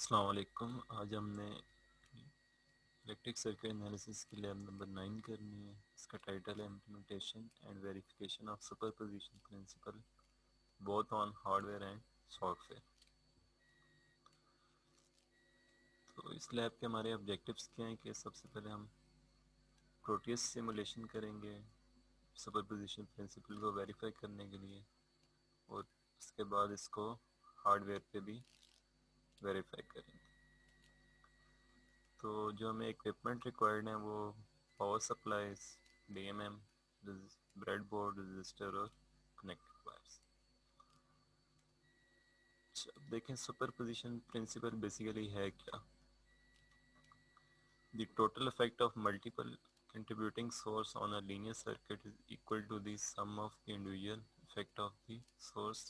अस्सलाम वालेकुम। आज हमने इलेक्ट्रिक सर्किट एनालिसिस की लैब नंबर 9 करनी है। इसका टाइटल है implementation and verification of superposition principle both on hardware and software. तो इस लैब के हमारे ऑब्जेक्टिव्स क्या हैं कि सबसे पहले हम प्रोटियस सिमुलेशन करेंगे सुपरपोजिशन प्रिंसिपल को वेरीफाई करने के लिए, और उसके बाद इसको हार्डवेयर पे भी वेरीफाई करेंगे। तो जो हमें इक्विपमेंट रिक्वायर्ड है वो power supplies, DMM, breadboard, register और कनेक्टेड वायर्स। अब देखें सुपरपोजिशन प्रिंसिपल बेसिकली है क्या। The total effect of multiple contributing source on a linear circuit is equal to the sum of the individual effect of the source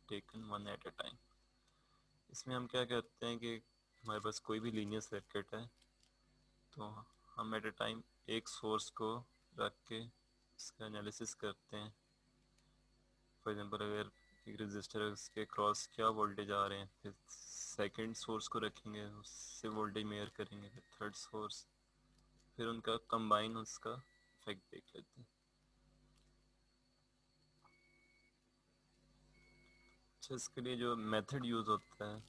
taken one at a time। इसमें हम क्या करते हैं कि हमारे पास कोई भी लीनियर सर्किट है, तो हम एट अ टाइम एक सोर्स को रख के इसका एनालिसिस करते हैं। फॉर एग्जांपल अगर एक रजिस्टर है उसके क्रॉस क्या वोल्टेज आ रहे हैं, फिर सेकंड सोर्स को रखेंगे उससे वोल्टेज मेजर करेंगे, फिर थर्ड सोर्स, फिर उनका कंबाइन उसका इफेक्ट देख लेते हैं। अच्छा, इसके लिए जो मेथड यूज़ होता है,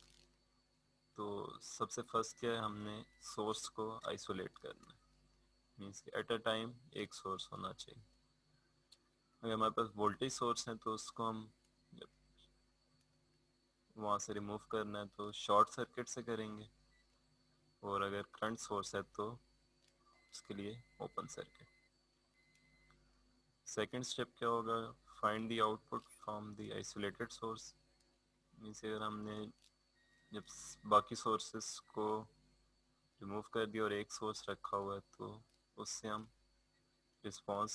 तो सबसे फर्स्ट क्या है, हमने सोर्स को आइसोलेट करना है। मीन्स एट अ टाइम एक सोर्स होना चाहिए। अगर हमारे पास वोल्टेज सोर्स है तो उसको हम जब वहाँ से रिमूव करना है तो शॉर्ट सर्किट से करेंगे, और अगर करंट सोर्स है तो उसके लिए ओपन सर्किट। सेकंड स्टेप क्या होगा, find the output from the isolated source. Means अगर हमने जब बाकी सोर्सेस को रिमूव कर दिया और एक सोर्स रखा हुआ है, तो उससे हम रिस्पांस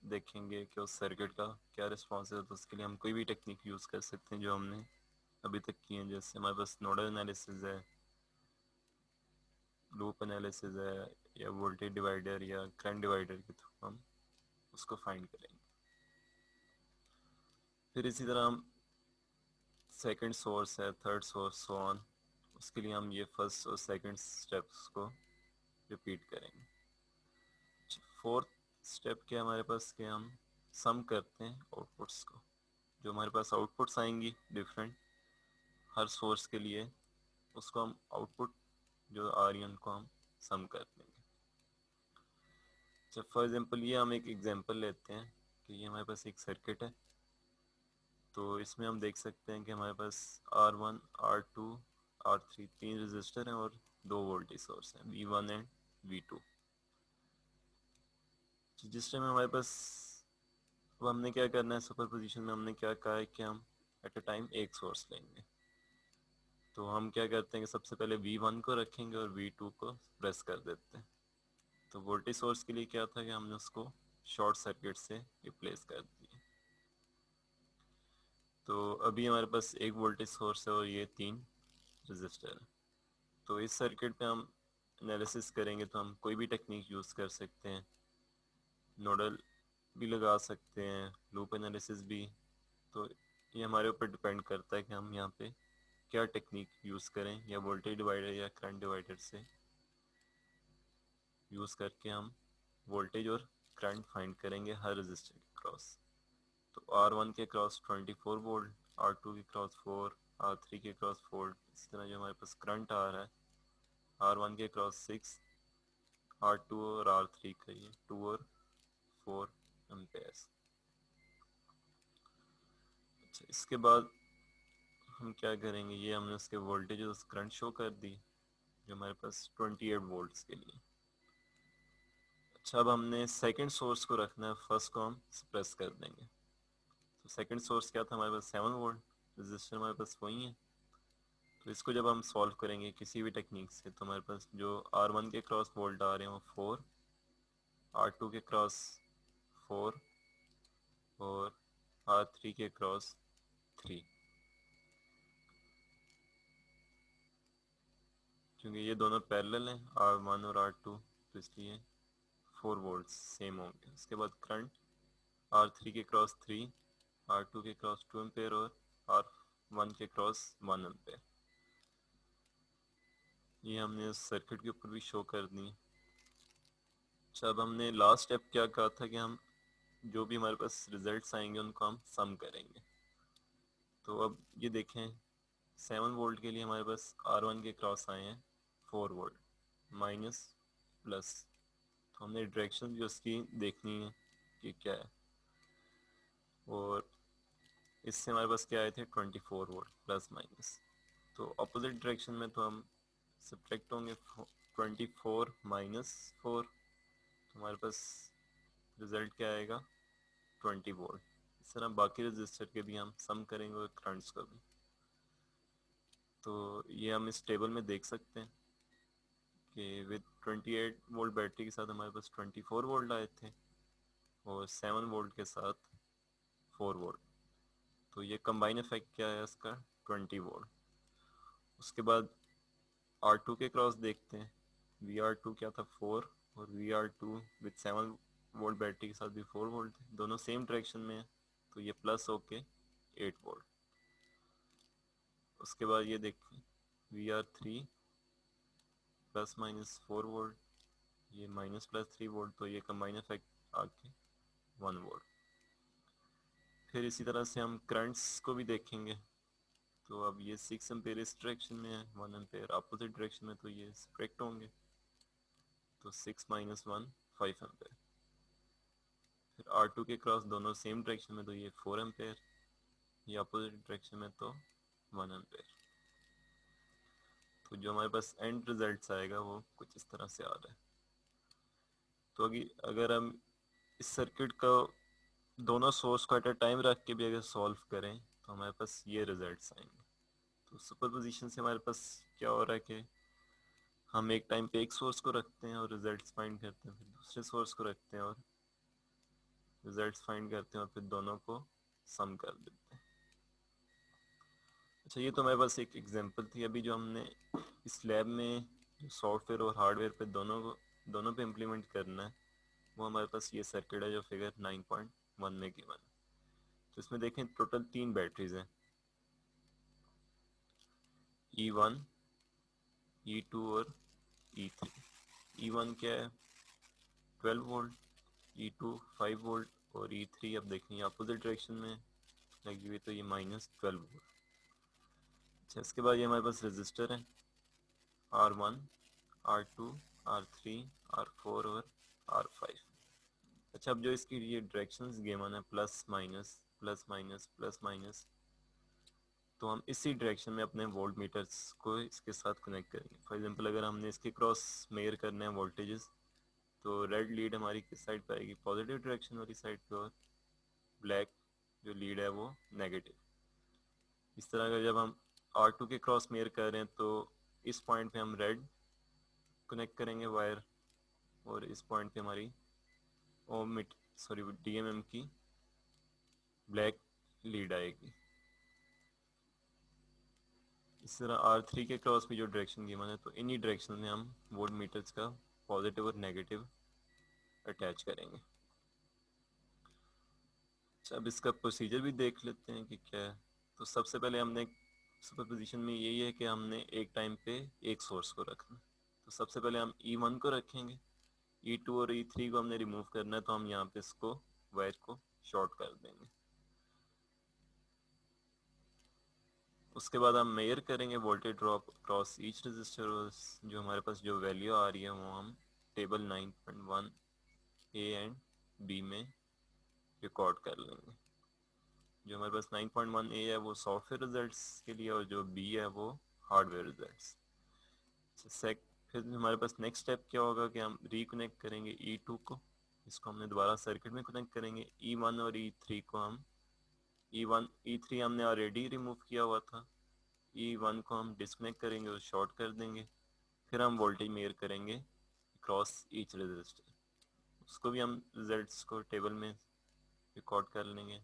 देखेंगे कि उस सर्किट का क्या रिस्पांस है। तो उसके लिए हम कोई भी टेक्निक यूज़ कर सकते हैं जो हमने अभी तक की हैं। जैसे हमारे पास नोडल एनालिसिस है, लूप एनालिसिस है, या वोल्टेज डिवाइडर या करंट डिवाइडर के थ्रू हम उसको फाइंड करेंगे। फिर इसी तरह हम सेकंड सोर्स है, थर्ड सोर्स, सो ऑन, उसके लिए हम ये फर्स्ट और सेकंड स्टेप्स को रिपीट करेंगे। फोर्थ स्टेप क्या हमारे पास कि हम सम करते हैं आउटपुट्स को। जो हमारे पास आउटपुट्स आएंगी डिफरेंट हर सोर्स के लिए, उसको हम आउटपुट जो आ रही है उनको हम सम कर देंगे। जब फॉर एग्जांपल ये हम एक एग्जांपल लेते हैं कि ये हमारे पास एक सर्किट है। तो इसमें हम देख सकते हैं कि हमारे पास R1, R2, R3 तीन रजिस्टर हैं और दो वोल्टेज सोर्स हैं, V1 एंड V2। जिस टाइम हमारे पास, अब हमने क्या करना है, सुपर पोजिशन में हमने क्या कहा है कि हम एट अ टाइम एक सोर्स लेंगे। तो हम क्या करते हैं कि सबसे पहले V1 को रखेंगे और V2 को प्रेस कर देते हैं। तो वोल्टेज सोर्स के लिए क्या था कि हमने उसको शॉर्ट सर्किट से रिप्लेस कर दिया। तो अभी हमारे पास एक वोल्टेज सोर्स है और ये तीन रजिस्टर है। तो इस सर्किट पे हम एनालिसिस करेंगे तो हम कोई भी टेक्निक यूज़ कर सकते हैं, नोडल भी लगा सकते हैं, लूप एनालिसिस भी। तो ये हमारे ऊपर डिपेंड करता है कि हम यहाँ पे क्या टेक्निक यूज़ करें, या वोल्टेज डिवाइडर या करंट डिवाइडर से यूज़ करके हम वोल्टेज और करंट फाइंड करेंगे हर रजिस्टर के क्रॉस। तो R1 के क्रॉस 24 वोल्ट, R2 के क्रॉस 4, R3 के क्रॉस 4। इस तरह जो हमारे पास करंट आ रहा है, R1 के क्रॉस 6, R2 और R3 का ये 2 और 4 एम्पेयर्स। अच्छा, इसके बाद हम क्या करेंगे, ये हमने उसके वोल्टेज और करंट शो कर दी जो हमारे पास 28 वोल्ट्स के लिए। अच्छा, अब हमने सेकंड सोर्स को रखना है, फर्स्ट को हम सप्रेस कर देंगे। तो सेकंड सोर्स क्या था हमारे पास, 7 वोल्ट, रजिस्टर हमारे पास वही है। तो इसको जब हम सॉल्व करेंगे किसी भी टेक्निक से, तो हमारे पास जो R1 के क्रॉस वोल्ट आ रहे हैं वो 4, R2 के क्रॉस 4 और R3 के क्रॉस 3। क्योंकि ये दोनों पैरेलल हैं, R1 और R2, तो इसलिए 4 वोल्ट सेम होंगे। उसके बाद करंट R3 के क्रॉस 3, R2 के क्रॉस 2 एम्पेयर और R1 के क्रॉस 1 एम्पेयर। ये हमने उस सर्किट के ऊपर भी शो कर दी। अच्छा, अब हमने लास्ट स्टेप क्या कहा था कि हम जो भी हमारे पास रिजल्ट्स आएंगे उनको हम सम करेंगे। तो अब ये देखें 7 वोल्ट के लिए हमारे पास R1 के क्रॉस आए हैं 4 वोल्ट माइनस प्लस। तो हमने डायरेक्शन भी उसकी देखनी है कि क्या है। और इससे हमारे पास क्या आए थे 24 वोल्ट प्लस माइनस। तो अपोजिट डायरेक्शन में तो हम सब्ट्रैक्ट होंगे 24 - 4। तो हमारे पास रिज़ल्ट क्या आएगा 20 वोल्ट। इस तरह बाकी रजिस्टर के भी हम सम करेंगे और करंट्स का भी। तो ये हम इस टेबल में देख सकते हैं कि विद 28 वोल्ट बैटरी के साथ हमारे पास 24 वोल्ट आए थे और 7 वोल्ट के साथ 4 वोल्ट। तो ये कंबाइन इफेक्ट क्या है इसका 20 वोल्ट। उसके बाद R2 के क्रॉस देखते हैं। VR2 क्या था 4 और VR2 विद 7 वोल्ट बैटरी के साथ भी 4 वोल्ट थे, दोनों सेम डायरेक्शन में है। तो ये प्लस होके 8 वोल्ट। उसके बाद ये देखें VR3 प्लस माइनस 4 वोल्ट, ये माइनस प्लस 3 वोल्ट। तो ये कंबाइन इफेक्ट आके 1 वोल्ट। फिर इसी तरह से हम करंट्स को भी देखेंगे। तो अब ये 6 एम्पेयर इस डायरेक्शन में है, 1 एम्पेयर अपोजिट डायरेक्शन में, तो ये सब्ट्रैक्ट होंगे। तो 6 - 1 5 एम्पेयर। फिर R2 के क्रॉस दोनों सेम डायरेक्शन में, तो ये 4 एम्पेयर। ये अपोजिट डायरेक्शन में तो 1 एम्पेयर। तो जो हमारे पास एंड रिजल्ट आएगा वो कुछ इस तरह से आ रहा है। तो अगर हम इस सर्किट का दोनों सोर्स को एट अ टाइम रख के भी अगर सॉल्व करें तो हमारे पास ये रिजल्ट्स आएंगे। तो सुपरपोजिशन से हमारे पास क्या हो रहा है कि हम एक टाइम पे एक सोर्स को रखते हैं और रिजल्ट्स फाइंड करते हैं, फिर दूसरे सोर्स को रखते हैं और रिजल्ट्स फाइंड करते हैं, और फिर दोनों को सम कर देते हैं। अच्छा, ये तो हमारे पास एक एग्जांपल थी। अभी जो हमने इस लैब में सॉफ्टवेयर और हार्डवेयर पे दोनों पे इम्प्लीमेंट करना है, वो हमारे पास ये सर्किट है जो फिगर 9.1 में गिवन है। तो इसमें देखें टोटल 3 बैटरीज हैं, E1, E2 और E3। E1 क्या है 12 वोल्ट, E2 5 वोल्ट और E3 अब देखें अपोजिट डायरेक्शन में लगी हुई, तो ये -12 वोल्ट। अच्छा, इसके बाद ये हमारे पास रजिस्टर है R1, R2, R3, R4 और R5। अच्छा, अब जो इसकी ये डायरेक्शंस गिवन है plus minus plus minus plus minus, तो हम इसी डायरेक्शन में अपने वोल्ट मीटर्स को इसके साथ कनेक्ट करेंगे। फॉर एग्जांपल अगर हमने इसके क्रॉस मेयर करने हैं वोल्टेजेस, तो रेड लीड हमारी किस साइड पे आएगी पॉजिटिव डायरेक्शन वाली साइड पे, और ब्लैक जो लीड है वो नेगेटिव। इस तरह का जब हम R2 के क्रॉस मेयर कर रहे हैं तो इस पॉइंट पे हम रेड कनेक्ट करेंगे वायर, और इस पॉइंट पे हमारी ओमिट सॉरी DMM की ब्लैक लीड आएगी। इस तरह R3 के क्रॉस भी जो डायरेक्शन गिवन है, तो इन्हीं डायरेक्शन में हम वोल्ट मीटर्स का पॉजिटिव और नेगेटिव अटैच करेंगे। अच्छा, अब इसका प्रोसीजर भी देख लेते हैं कि क्या है। तो सबसे पहले हमने सुपरपोजिशन में यही है कि हमने एक टाइम पे एक सोर्स को रखना। तो सबसे पहले हम E1 को रखेंगे, E2 और E3 को हमने रिमूव करना है, तो हम यहाँ पे इसको वायर को शॉर्ट कर देंगे। उसके बाद हम मेयर करेंगे voltage drop cross each resistor, जो हमारे पास जो वैल्यू आ रही है वो हम टेबल 9.1 A एंड B में रिकॉर्ड कर लेंगे। जो हमारे पास 9.1 A है वो सॉफ्टवेयर रिजल्ट्स के लिए, और जो B है वो हार्डवेयर रिजल्ट्स। फिर हमारे पास नेक्स्ट स्टेप क्या होगा कि हम रिकनेक्ट करेंगे E2 को, इसको हमने दोबारा सर्किट में कनेक्ट करेंगे। E1 और E3 को हम E3 हमने ऑलरेडी रिमूव किया हुआ था, E1 को हम डिस्कनेक्ट करेंगे और शॉर्ट कर देंगे। फिर हम वोल्टेज मेयर करेंगे क्रॉस ईच रजिस्टर, उसको भी हम रिजल्ट्स को टेबल में रिकॉर्ड कर लेंगे।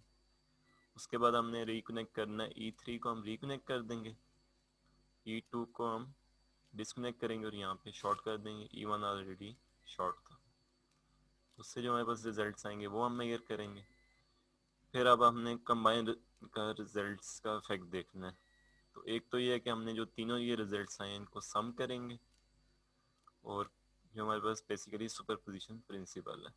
उसके बाद हमने रिकनेक्ट करना है E3 को हम रिकनेक्ट कर देंगे, E2 को हम डिस्कनेक्ट करेंगे और यहाँ पे शॉर्ट कर देंगे, E1 ऑलरेडी शॉर्ट था। उससे जो हमारे पास रिजल्ट्स आएंगे वो हम मेजर करेंगे। फिर अब हमने कंबाइन का रिजल्ट्स का इफेक्ट देखना है। तो एक तो ये है कि हमने जो तीनों ये रिजल्ट्स आए हैं इनको सम करेंगे, और जो हमारे पास बेसिकली सुपरपोजिशन प्रिंसिपल है,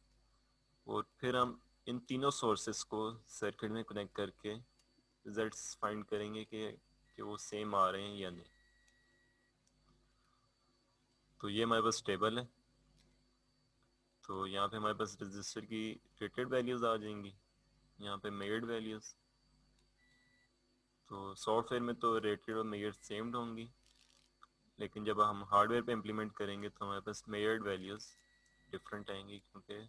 और फिर हम इन तीनों सोर्सेस को सर्किट में कनेक्ट करके रिजल्ट्स फाइंड करेंगे कि वो सेम आ रहे हैं या नहीं। तो ये हमारे पास टेबल है। तो यहाँ पे हमारे पास रजिस्टर की रेटेड वैल्यूज़ आ जाएंगी, यहाँ पे मेजर्ड वैल्यूज़। तो सॉफ्टवेयर में तो रेटेड और मेजर्ड सेम होंगी, लेकिन जब हम हार्डवेयर पे इम्प्लीमेंट करेंगे तो हमारे पास मेजर्ड वैल्यूज़ डिफरेंट आएंगी, क्योंकि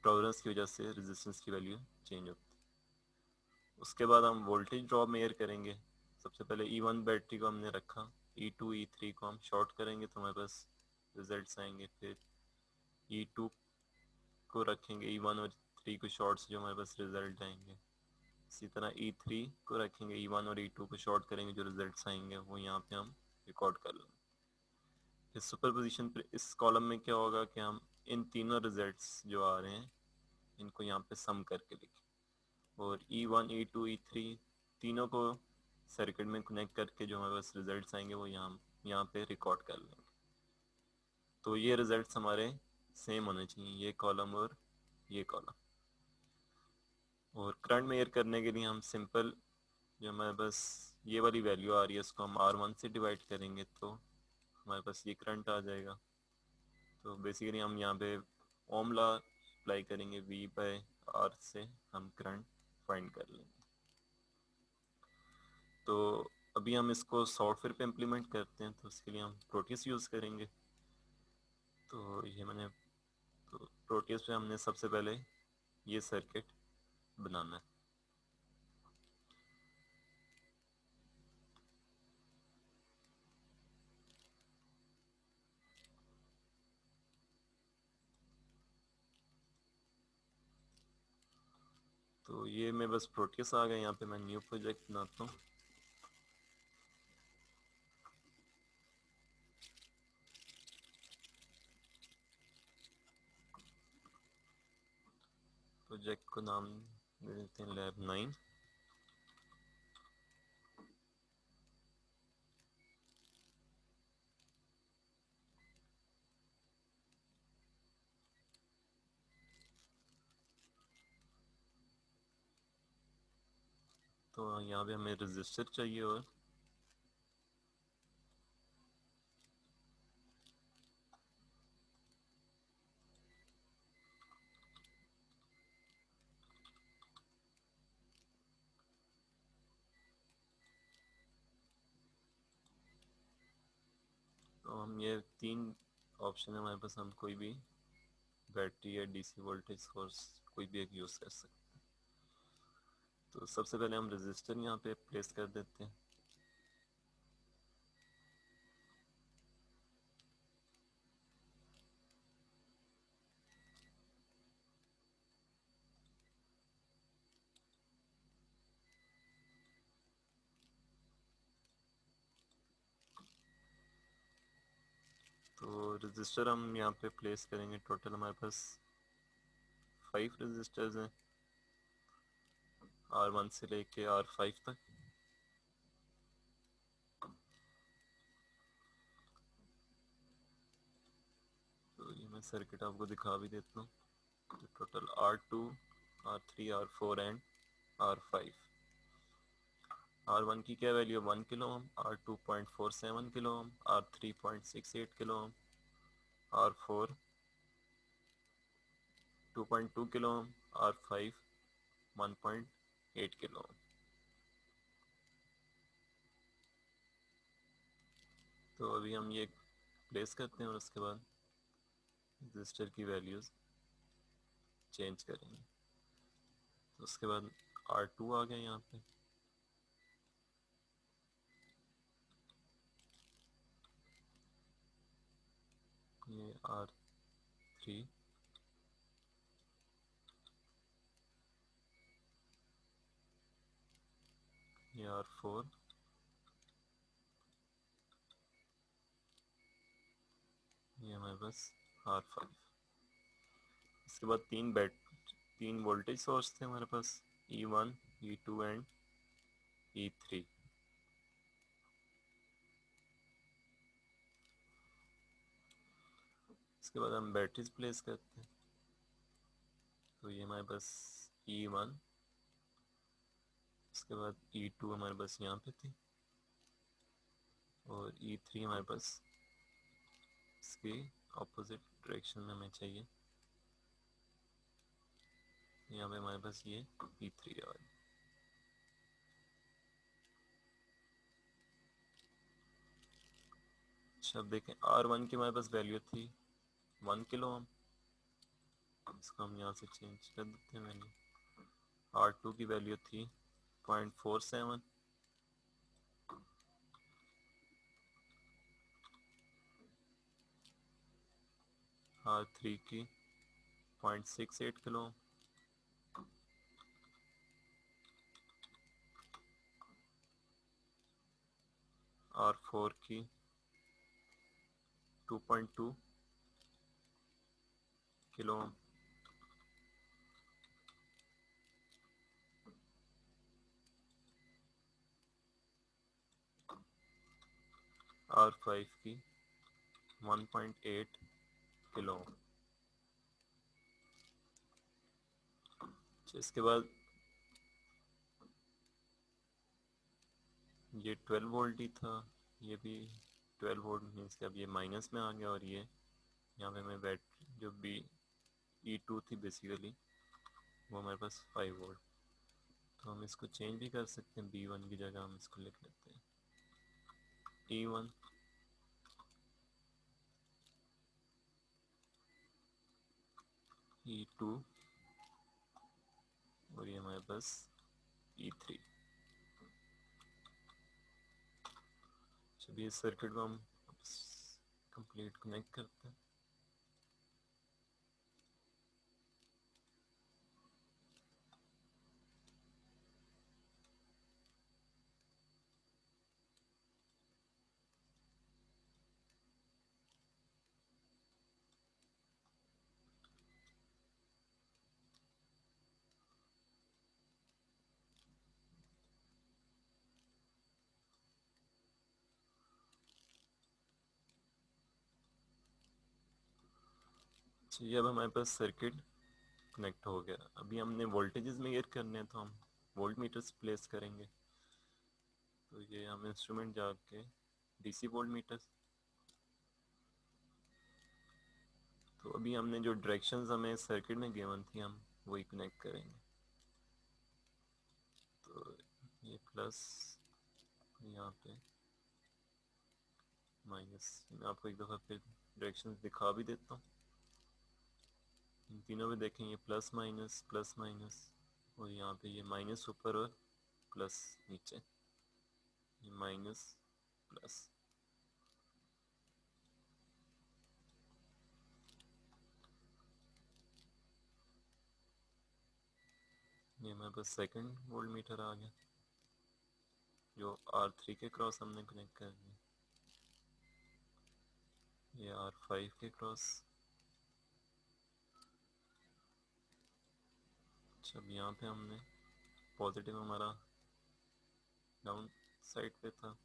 टॉलरेंस की वजह से रेजिस्टेंस की वैल्यू चेंज होती है। उसके बाद हम वोल्टेज ड्रॉप मेजर करेंगे। सबसे पहले E1 बैटरी को हमने रखा, E2 E3 को हम शॉर्ट करेंगे तो हमारे पास रिजल्ट्स आएंगे। फिर E2 को रखेंगे, E1 और 3 को शॉर्ट से जो हमारे पास रिजल्ट आएंगे। इसी तरह E3 को रखेंगे, E1 और E2 को शॉर्ट करेंगे, जो रिजल्ट्स आएंगे वो यहाँ पे हम रिकॉर्ड कर लेंगे। इस सुपरपोजिशन पे इस कॉलम में क्या होगा कि हम इन तीनों रिजल्ट्स जो आ रहे हैं इनको यहाँ पे सम करके लिखें, और E1 E2 E3 तीनों को सर्किट में कनेक्ट करके जो हमारे पास रिजल्ट्स आएंगे वो यहाँ पे रिकॉर्ड कर लेंगे। तो ये रिजल्ट्स हमारे सेम होने चाहिए, ये कॉलम और ये कॉलम। और करंट मेजर करने के लिए हम सिंपल जो हमारे पास ये वाली वैल्यू आ रही है उसको हम R1 से डिवाइड करेंगे तो हमारे पास ये करंट आ जाएगा। तो बेसिकली हम यहाँ पे ओम लॉ अप्लाई करेंगे, V/R से हम करंट फाइंड कर लेंगे। तो अभी हम इसको सॉफ्टवेयर पे इम्प्लीमेंट करते हैं, तो उसके लिए हम प्रोटियस यूज़ करेंगे। तो ये मैंने तो प्रोटियस पे हमने सबसे पहले ये सर्किट बनाना है। तो ये मैं बस प्रोटियस आ गया, यहाँ पे मैं न्यू प्रोजेक्ट बनाता हूँ। प्रोजेक्ट को नाम दे देते हैं lab9। तो यहाँ पे हमें रजिस्टर चाहिए, और तो हम ये तीन ऑप्शन है हमारे पास, हम कोई भी बैटरी या डीसी वोल्टेज सोर्स कोई भी एक यूज़ कर सकते हैं। तो सबसे पहले हम रजिस्टर यहाँ पे प्लेस कर देते हैं। तो रजिस्टर हम यहाँ पे प्लेस करेंगे, टोटल हमारे पास 5 रजिस्टर्स हैं, R1 से लेके R5 तक। तो ये मैं सर्किट आपको दिखा भी देता हूँ। तो total R2 R3 R4 and R5। R1 की क्या वैल्यू है, 1 kilo ohm, R2 0.47 kilo ohm, R3 0.68 kilo ohm, R4 2.2 kilo ohm, R5 1.8 kilo ohm. तो अभी हम ये प्लेस करते हैं और उसके बाद रजिस्टर की वैल्यूज़ चेंज करेंगे। तो उसके बाद R2 आ गया यहाँ पे, ये R3, ये R4, ये हमारे पास R5। इसके बाद तीन वोल्टेज सोर्स थे हमारे पास, E1 E2 एंड E3। इसके बाद हम बैटरीज प्लेस करते हैं। तो ये हमारे पास E1, उसके बाद E2 हमारे पास यहाँ पे थी, और E3 हमारे पास इसकी ऑपोजिट डायरेक्शन में हमें चाहिए। यहाँ पे हमारे पास ये E3 है। अच्छा, अब देखें R1 की हमारे पास वैल्यू थी 1 किलो ओम, इसको हम यहाँ से चेंज कर देते हैं वैल्यू। R2 की वैल्यू थी 0.47, R3 की 0.68 किलो, R4 की 2.2 किलो, R5 की 1.8 किलो। इसके बाद ये 12 वोल्ट ही था, ये भी 12 वोल्ट मीन्स कि अब ये माइनस में आ गया, और ये यहाँ पे हमें बैटरी जो बी E2 थी बेसिकली वो हमारे पास 5 वोल्ट। तो हम इसको चेंज भी कर सकते हैं, B1 की जगह हम इसको लिख लेते हैं E1, E2, और ये हमारे पास E3। चलिए इस सर्किट को हम कंप्लीट कनेक्ट करते हैं। चलिए अब हमारे पास सर्किट कनेक्ट हो गया। अभी हमने वोल्टेजेस मेजर करने हैं, तो हम वोल्ट मीटर्स प्लेस करेंगे। तो ये हम इंस्ट्रूमेंट जाके डीसी वोल्ट मीटर, तो अभी हमने जो डायरेक्शंस हमें सर्किट में गिवन थी हम वही कनेक्ट करेंगे। तो ये प्लस, यहाँ पे माइनस। मैं आपको एक दफ़ा फिर डायरेक्शंस दिखा भी देता हूँ। इन तीनों में देखें ये प्लस माइनस, और यहाँ पे ये माइनस ऊपर और प्लस नीचे, ये माइनस प्लस। ये हमारे पास सेकंड वोल्ट मीटर आ गया जो R3 के क्रॉस हमने कनेक्ट कर दिया, ये R5 के क्रॉस। अच्छा, अब यहाँ पे हमने पॉजिटिव हमारा डाउन साइड पे था,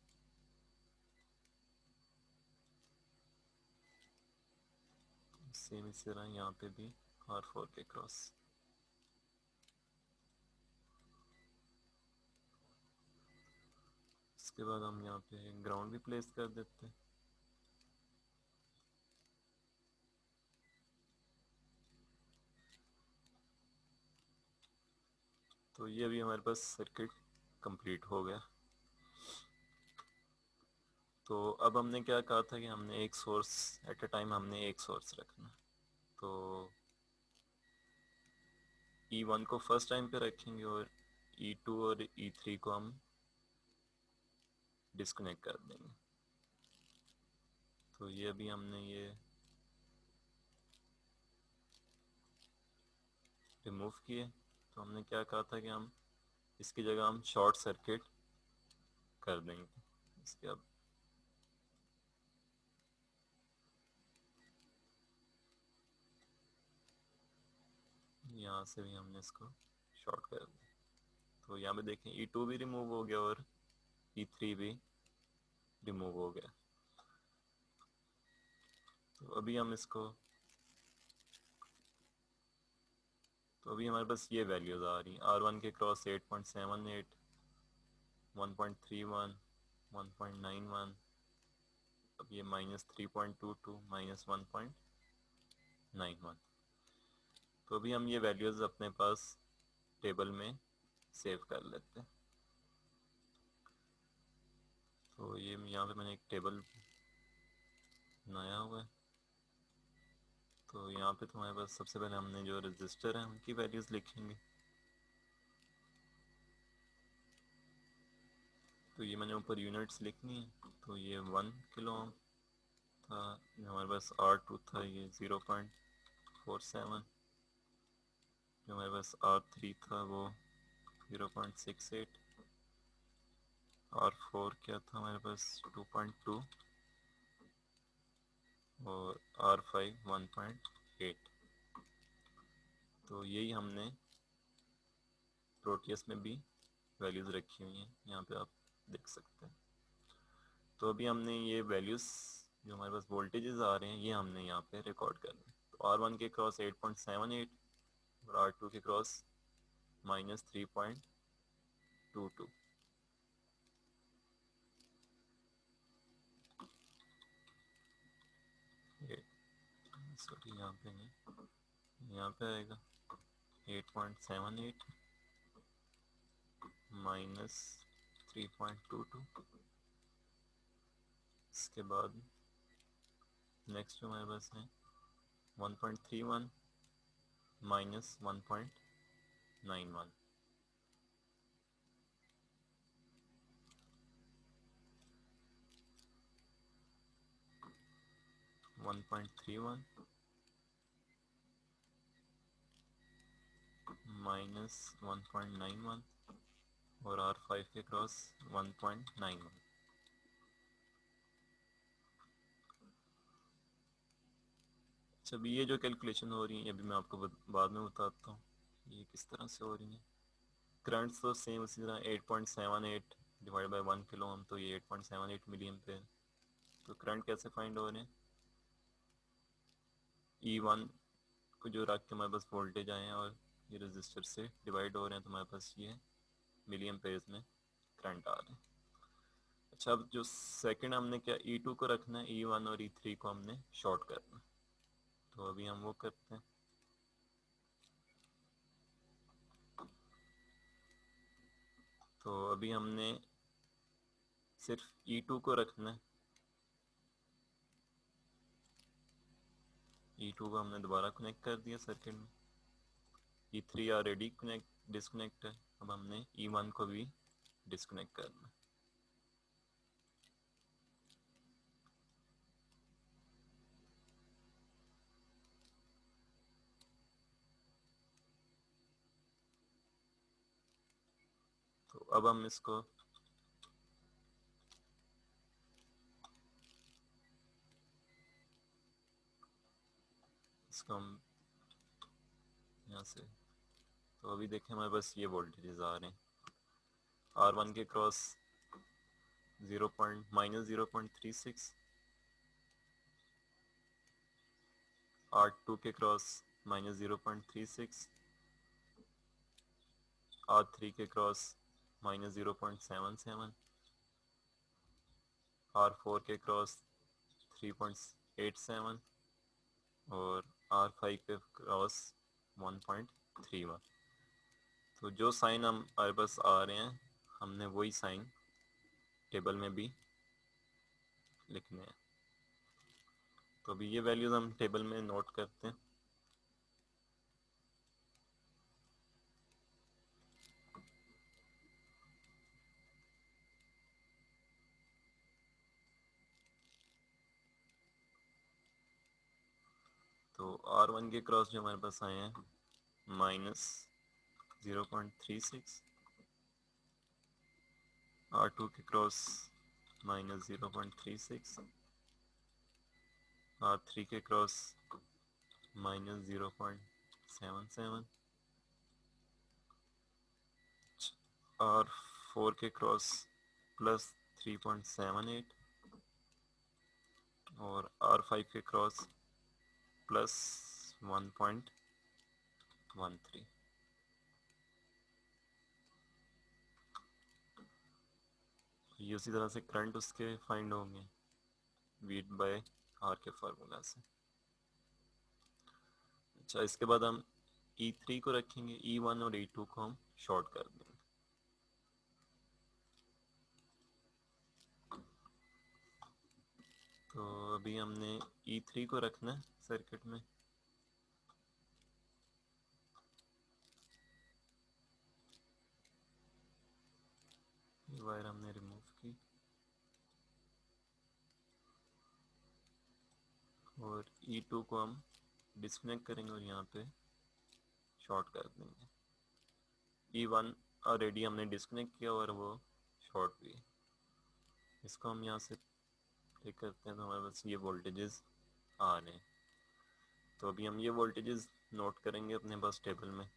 सेम इसी तरह यहाँ पे भी R4 के क्रॉस। इसके बाद हम यहाँ पे ग्राउंड भी प्लेस कर देते हैं। तो ये अभी हमारे पास सर्किट कंप्लीट हो गया। तो अब हमने क्या कहा था कि हमने एक सोर्स एट अ टाइम हमने एक सोर्स रखना। तो E1 को फर्स्ट टाइम पे रखेंगे और E2 और E3 को हम डिस्कनेक्ट कर देंगे। तो ये अभी हमने ये रिमूव किए। तो हमने क्या कहा था कि हम इसकी जगह हम शॉर्ट सर्किट कर देंगे। इसके अब यहाँ से भी हमने इसको शॉर्ट कर दिया। तो यहाँ पे देखें E2 भी रिमूव हो गया और E3 भी रिमूव हो गया। तो अभी हम इसको तो अभी हमारे पास ये वैल्यूज़ आ रही हैं। R1 के क्रॉस 8.78, 1.31, 1.91, अब ये -3.22, -1.91। तो अभी हम ये वैल्यूज़ अपने पास टेबल में सेव कर लेते हैं। तो ये यहाँ पे मैंने एक टेबल बनाया हुआ है। तो यहाँ पे तुम्हारे पास सबसे पहले हमने जो रजिस्टर हैं उनकी वैल्यूज़ लिखेंगे। तो ये मैंने ऊपर यूनिट्स लिखनी है। तो ये 1 किलो ओम था, हमारे पास R2 था ये 0.47, जो हमारे पास R3 था वो 0.68, R4 क्या था हमारे पास 2.2 और R5 1.8। तो यही हमने प्रोटियस में भी वैल्यूज़ रखी हुई हैं, यहाँ पे आप देख सकते हैं। तो अभी हमने ये वैल्यूज़ जो हमारे पास वोल्टेजेस आ रहे हैं ये हमने यहाँ पे रिकॉर्ड करना है। तो R1 के क्रॉस 8.78 और R2 के क्रॉस -3.22। सॉरी यहाँ पे नहीं, यहाँ पे आएगा 8.78 -3.22। इसके बाद नेक्स्ट जो हमारे पास है 1.31 -1.91। 1.31 -1.91 और R5 के क्रॉस 1.91। अच्छा, अभी ये जो कैलकुलेशन हो रही है अभी मैं आपको बाद में बताता हूँ ये किस तरह से हो रही है। करंट्स तो सेम उसी तरह 8.78 डिवाइड बाई 1 किलो ओम, तो ये 8.78 मिली एम्पेयर। तो करंट कैसे फाइंड हो रहे हैं, E1 को जो रख के हमारे पास वोल्टेज आए हैं और ये रजिस्टर से डिवाइड हो रहे हैं, तो हमारे पास ये मिली एम्पेयर्स में करंट आ रहे हैं। अच्छा, अब जो सेकंड हमने क्या E2 को रखना है, E1 और E3 को हमने शॉर्ट करना है। तो अभी हम वो करते हैं। तो अभी हमने सिर्फ E2 को रखना है। E2 को हमने दोबारा कनेक्ट कर दिया सर्किट में। E3 ऑलरेडी डिस्कनेक्ट है, अब हमने E1 को भी डिस्कनेक्ट करना है। तो अब हम इसको हम यहाँ से, तो अभी देखें हमारे पास ये वोल्टेजेस आ रहे हैं। R1 के क्रॉस -0.36, R2 के क्रॉस -0.36, R3 के क्रॉस -0.77, R4 के क्रॉस 3.87 और R5 के क्रॉस 1.31। तो जो साइन हमारे पास आ रहे हैं हमने वही साइन टेबल में भी लिखने हैं। तो अभी ये वैल्यूज़ हम टेबल में नोट करते हैं। तो R1 के क्रॉस जो हमारे पास आए हैं -0.36, R2 के क्रॉस -0.36, R3 के क्रॉस -0.77, R4 के क्रॉस +3.78 और R5 के क्रॉस +1.13। ये उसी तरह से करंट उसके फाइंड होंगे वी बाय आर के फार्मूला से। अच्छा, इसके बाद हम E3 को रखेंगे, E1 और E2 को हम शॉर्ट कर देंगे। तो अभी हमने E3 को रखना है सर्किट में। ये वायर हमने रिमूव की और E2 को हम डिस्कनेक्ट करेंगे और यहाँ पे शॉर्ट कर देंगे। E1 ऑलरेडी हमने डिस्कनेक्ट किया और वो शॉर्ट भी है। इसको हम यहाँ से प्ले करते हैं तो हमारे पास ये वोल्टेजेस आ रहे हैं। तो अभी हम ये वोल्टेजेस नोट करेंगे अपने पास टेबल में।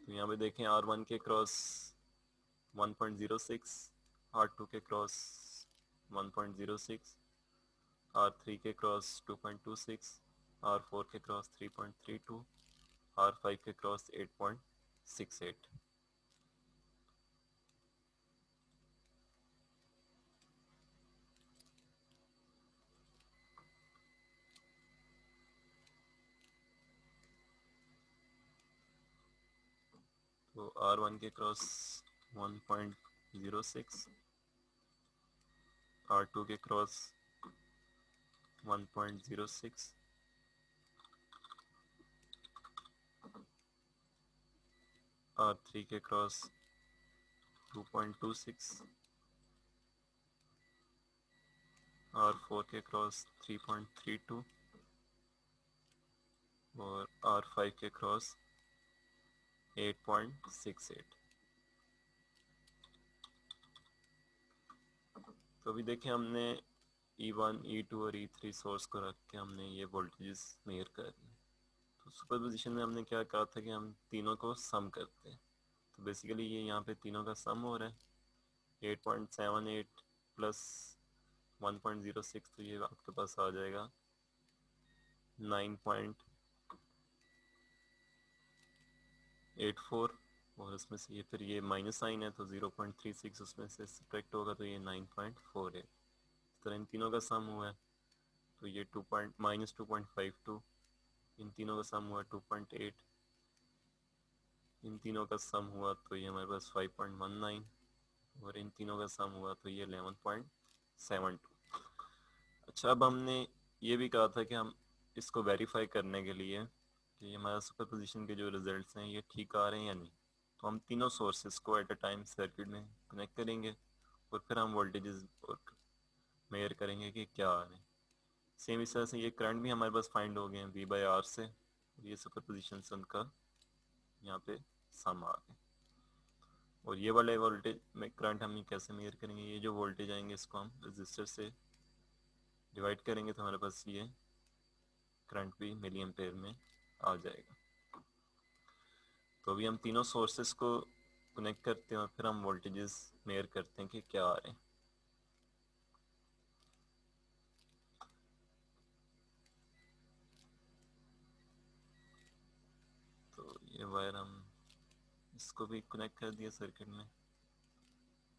तो यहाँ पे देखें R1 के क्रॉस 1.06, R2 के क्रॉस 1.06, R3 के क्रॉस 2.26, R4 के क्रॉस 3.32, R5 के क्रॉस 8.68। तो R1 के क्रॉस 1.06, R2 के क्रॉस 1.06, R3 के क्रॉस 2.26, R4 के क्रॉस 3.32 और R5 के क्रॉस 8.68। तो अभी देखिए हमने E1, E2 और E3 सोर्स को रख के हमने ये वोल्टेजेस मेजर कर लिए। तो सुपरपोजिशन में हमने क्या कहा था कि हम तीनों को सम करते हैं। तो बेसिकली ये यहाँ पे तीनों का सम हो रहा है 8.78 प्लस 1.06, तो ये आपके पास आ जाएगा 9.84 और उसमें से ये फिर ये माइनस साइन है तो 0.36 उसमें से सब्ट्रैक्ट होगा तो ये 9.48। इस तरह इन तीनों का सम हुआ है तो ये -2.52, इन तीनों का सम हुआ 2.8, इन तीनों का सम हुआ तो ये हमारे पास 5.19 और इन तीनों का सम हुआ तो ये 11.72। अच्छा, अब हमने ये भी कहा था कि हम इसको वेरीफाई करने के लिए कि हमारा सुपरपोजिशन के जो रिजल्ट्स हैं ये ठीक आ रहे हैं या नहीं, तो हम तीनों सोर्सेस को एट अ टाइम सर्किट में कनेक्ट करेंगे और फिर हम वोल्टेजेस मेजर करेंगे कि क्या आ रहे हैं। सेम इस तरह से ये करंट भी हमारे पास फाइंड हो गए हैं V/R से, ये सुपरपोजिशन से उनका यहाँ पे सम आ गए। और ये वाले वोल्टेज में करंट हम कैसे मेजर करेंगे, ये जो वोल्टेज आएंगे इसको हम रजिस्टर से डिवाइड करेंगे तो हमारे पास ये करंट भी मिली एम्पेयर में आ जाएगा। तो अभी हम तीनों सोर्सेस को कनेक्ट करते हैं और फिर हम वोल्टेजेस मेजर करते हैं कि क्या आ रहे हैं। तो ये वायर हम इसको भी कनेक्ट कर दिया सर्किट में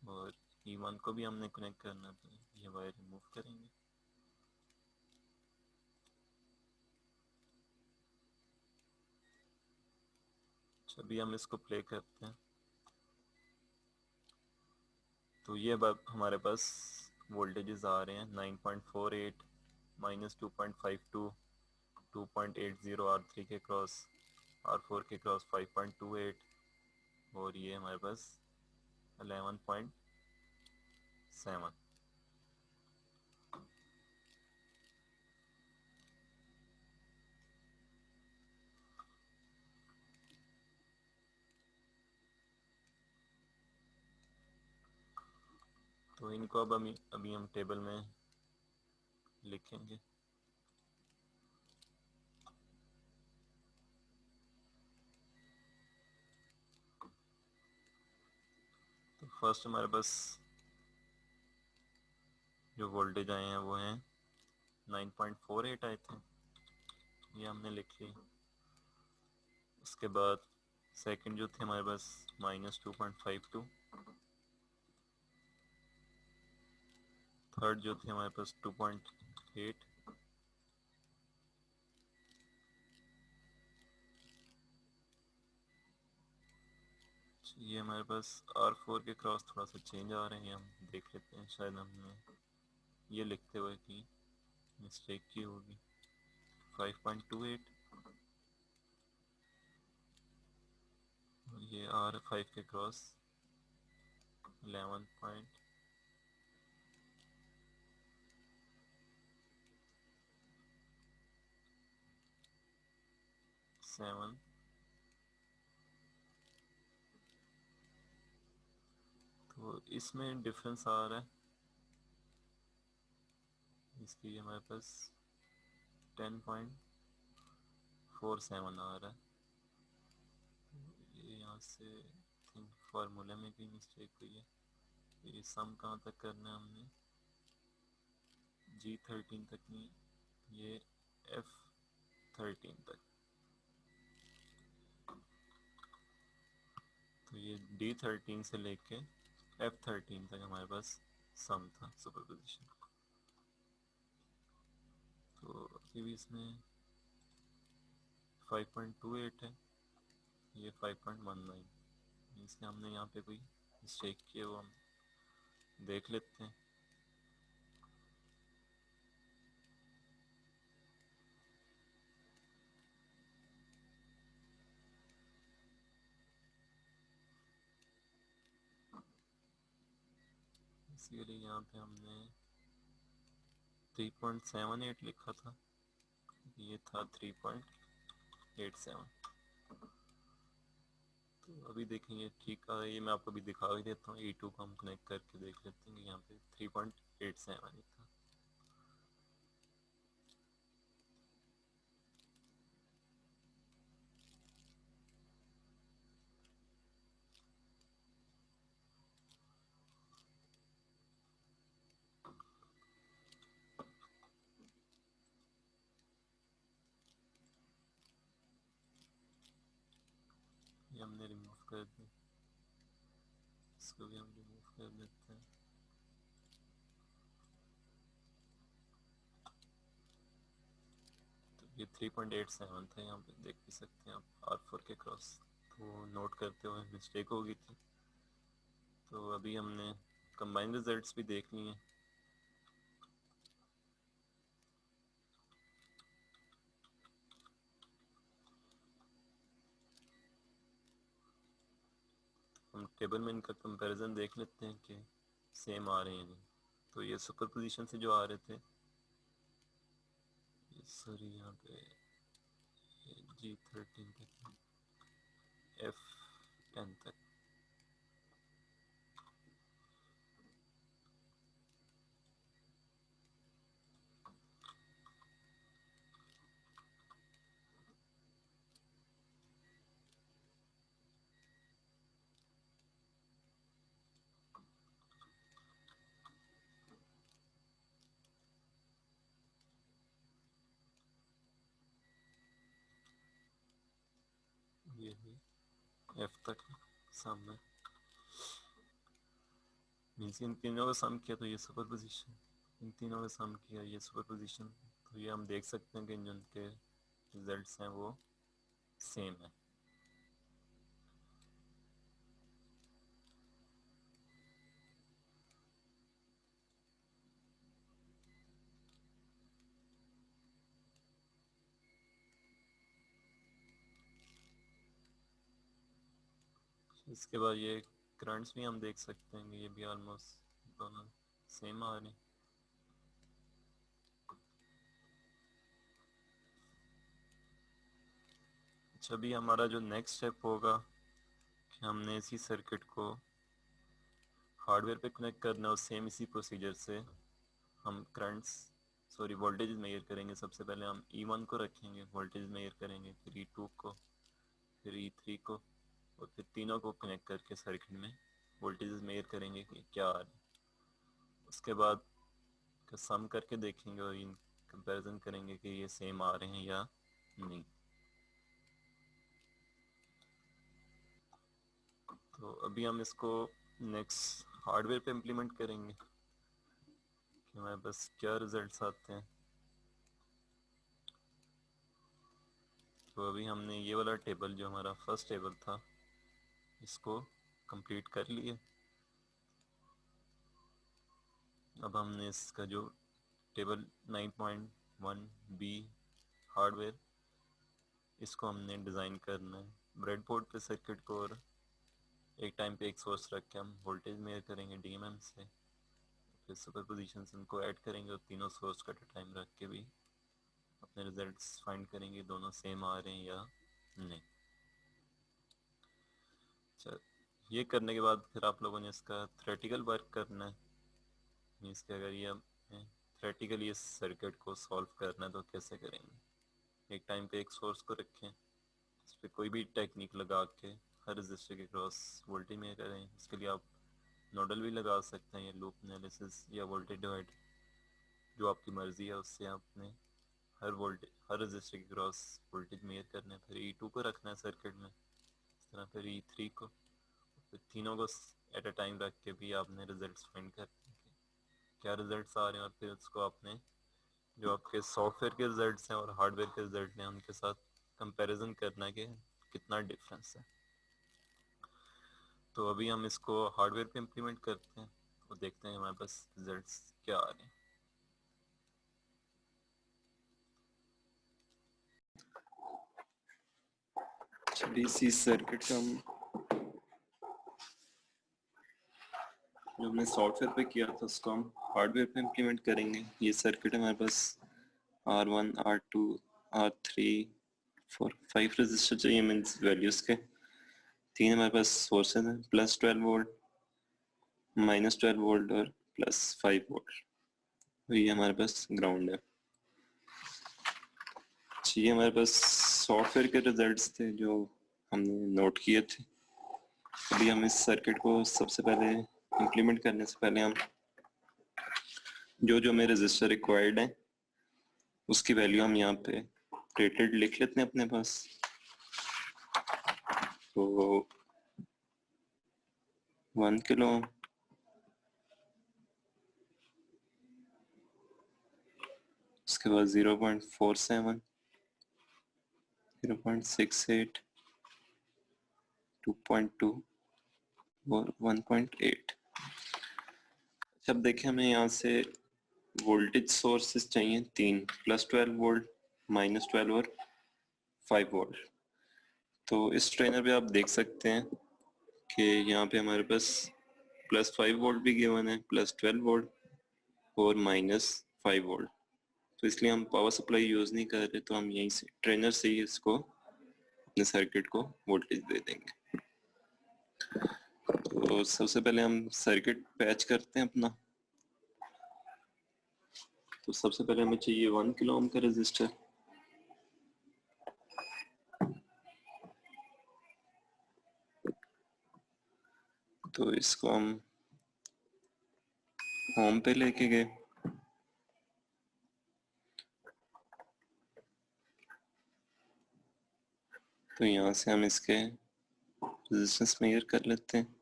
और E1 को भी हमने कनेक्ट करना, तो ये वायर रिमूव करेंगे। अभी हम इसको प्ले करते हैं तो ये अब हमारे पास वोल्टेजेस आ रहे हैं 9.48, -2.52, 2.80 R3 के क्रॉस, R4 के क्रॉस 5.28 और ये हमारे पास 11.7। तो इनको अब अभी हम टेबल में लिखेंगे। तो फर्स्ट हमारे पास जो वोल्टेज आए हैं वो हैं 9.48 आए थे ये हमने लिख ली। उसके बाद सेकंड जो थे हमारे पास -2.52, थर्ड जो थे हमारे पास 2.8, ये हमारे पास R4 के क्रॉस थोड़ा सा चेंज आ रहे हैं, हम देख लेते हैं, शायद हमने ये लिखते हुए की मिस्टेक की होगी। 5.28, ये R5 के क्रॉस 11.7, तो इसमें डिफरेंस आ रहा है, इसकी हमारे पास 10.47 आ रहा है। ये यहाँ से थिंक फार्मूले में भी मिस्टेक हुई है। ये सम कहाँ तक करना है हमने, G13 तक नहीं, ये F13 तक। तो ये D13 से लेके F13 तक हमारे पास सम था सुपरपोजिशन। तो अभी भी इसमें 5.28 है, ये 5.19, इसलिए हमने यहाँ पे कोई मिस्टेक की है, वो हम देख लेते हैं। इसीलिए यहाँ पे हमने 3.78 लिखा था, ये था 3.87। तो अभी देखेंगे ठीक है, ये मैं आपको अभी दिखा ही देता हूँ। E2 को हम कनेक्ट करके देख लेते हैं कि यहाँ पे 3.87 ही था। ये हमने रिमूव कर दिया, इसको भी हम रिमूव कर देते हैं। तो ये 3.87 था, यहाँ पे देख भी सकते हैं आप R4 के क्रॉस। तो नोट करते हुए मिस्टेक हो गई थी। तो अभी हमने कंबाइंड रिजल्ट्स भी देख लिए। हम टेबल में इनका कंपैरिजन देख लेते हैं कि सेम आ रहे हैं नहीं। तो ये सुपरपोजिशन से जो आ रहे थे, सॉरी यहाँ पे G13 तक, F10 तक, ये भी F तक सामने। मीन्स इन तीनों का सम किया तो ये सुपरपोजिशन, इन तीनों का सम किया ये सुपरपोजिशन। तो ये हम देख सकते हैं कि जिनके रिजल्ट्स हैं वो सेम है। इसके बाद ये करंट्स भी हम देख सकते हैं कि ये भी ऑलमोस्ट दोनों सेम आ रहे हैं। अच्छा, अभी हमारा जो नेक्स्ट स्टेप होगा कि हमने इसी सर्किट को हार्डवेयर पे कनेक्ट करना है और सेम इसी प्रोसीजर से हम वोल्टेज मेजर करेंगे। सबसे पहले हम E1 को रखेंगे, वोल्टेज मेजर करेंगे, फिर E2 को, फिर E3 को, और फिर तीनों को कनेक्ट करके सर्किट में वोल्टेज मेजर करेंगे कि क्या आ रहा है। उसके बाद का सम करके देखेंगे और इन कंपैरिजन करेंगे कि ये सेम आ रहे हैं या नहीं। तो अभी हम इसको नेक्स्ट हार्डवेयर पे इम्प्लीमेंट करेंगे कि हमारे पास क्या रिजल्ट्स आते हैं। तो अभी हमने ये वाला टेबल जो हमारा फर्स्ट टेबल था इसको कंप्लीट कर लिया। अब हमने इसका जो टेबल 9.1 बी हार्डवेयर इसको हमने डिज़ाइन करना है ब्रेडबोर्ड पे सर्किट को, और एक टाइम पे एक सोर्स रख के हम वोल्टेज मेजर करेंगे डीएमएम से, फिर सुपर पोजिशन से उनको ऐड करेंगे और तीनों सोर्स का टाइम रख के भी अपने रिजल्ट्स फाइंड करेंगे दोनों सेम आ रहे हैं या नहीं। चल, ये करने के बाद फिर आप लोगों ने इसका थ्योरेटिकल वर्क करना है। मीन्स कि अगर ये थ्योरेटिकली इस सर्किट को सॉल्व करना है तो कैसे करेंगे। एक टाइम पे एक सोर्स को रखें, इस पर कोई भी टेक्निक लगा के हर रजिस्टर के क्रॉस वोल्टेज में करें। इसके लिए आप नोडल भी लगा सकते हैं या लूप एनालिसिस या वोल्टेज डिवाइड, जो आपकी मर्ज़ी है उससे आपने हर रजिस्टर के क्रॉस वोल्टेज मेजर करना है। फिर E2 को रखना है सर्किट में इस तरह, फिर E3 को, फिर तीनों को एट अ टाइम रख के भी आपने रिजल्ट्स फाइंड करने हैं क्या रिजल्ट्स आ रहे हैं, और फिर उसको आपने जो आपके सॉफ्टवेयर के रिजल्ट्स हैं और हार्डवेयर के रिजल्ट हैं उनके साथ कंपैरिजन करना है कि कितना डिफरेंस है। तो अभी हम इसको हार्डवेयर पे इम्प्लीमेंट करते हैं और देखते हैं हमारे पास रिजल्ट्स क्या आ रहे हैं। चलिए इसी सर्किट का हम जो हमने सॉफ्टवेयर पे किया था उसको हम हार्डवेयर पे इम्प्लीमेंट करेंगे। ये सर्किट हमारे पास R1 R2 R3 4 5 रजिस्टर चाहिए, मीन्स वैल्यूज के। तीन हमारे पास सोर्सेज हैं, +12 वोल्ट, -12 वोल्ट और +5 वोल्ट। ये हमारे पास ग्राउंड है। ये हमारे पास सॉफ्टवेयर के रिजल्ट्स थे जो हमने नोट किए थे। अभी हम इस सर्किट को सबसे पहले इम्प्लीमेंट करने से पहले हम जो जो हमें रजिस्टर रिक्वायर्ड है उसकी वैल्यू हम यहाँ पे रेटेड लिख लेते हैं अपने पास। तो 1 किलो ओम, उसके बाद 0.47, 0.68, 2.2 और 1.8। जब देखें हमें यहाँ से वोल्टेज सोर्सेस चाहिए तीन, +12 वोल्ट, -12 और 5 वोल्ट। तो इस ट्रेनर पे आप देख सकते हैं कि यहाँ पे हमारे पास +5 वोल्ट भी गिवन है, +12 वोल्ट और -5 वोल्ट। तो इसलिए हम पावर सप्लाई यूज़ नहीं कर रहे, तो हम यहीं से ट्रेनर से ही इसको अपने सर्किट को वोल्टेज दे देंगे। तो सबसे पहले हम सर्किट पैच करते हैं अपना। तो सबसे पहले हमें चाहिए 1 किलो ओम का रजिस्टर। तो इसको हम होम पे लेके गए। तो यहाँ से हम इसके रेजिस्टेंस मेजर कर लेते हैं।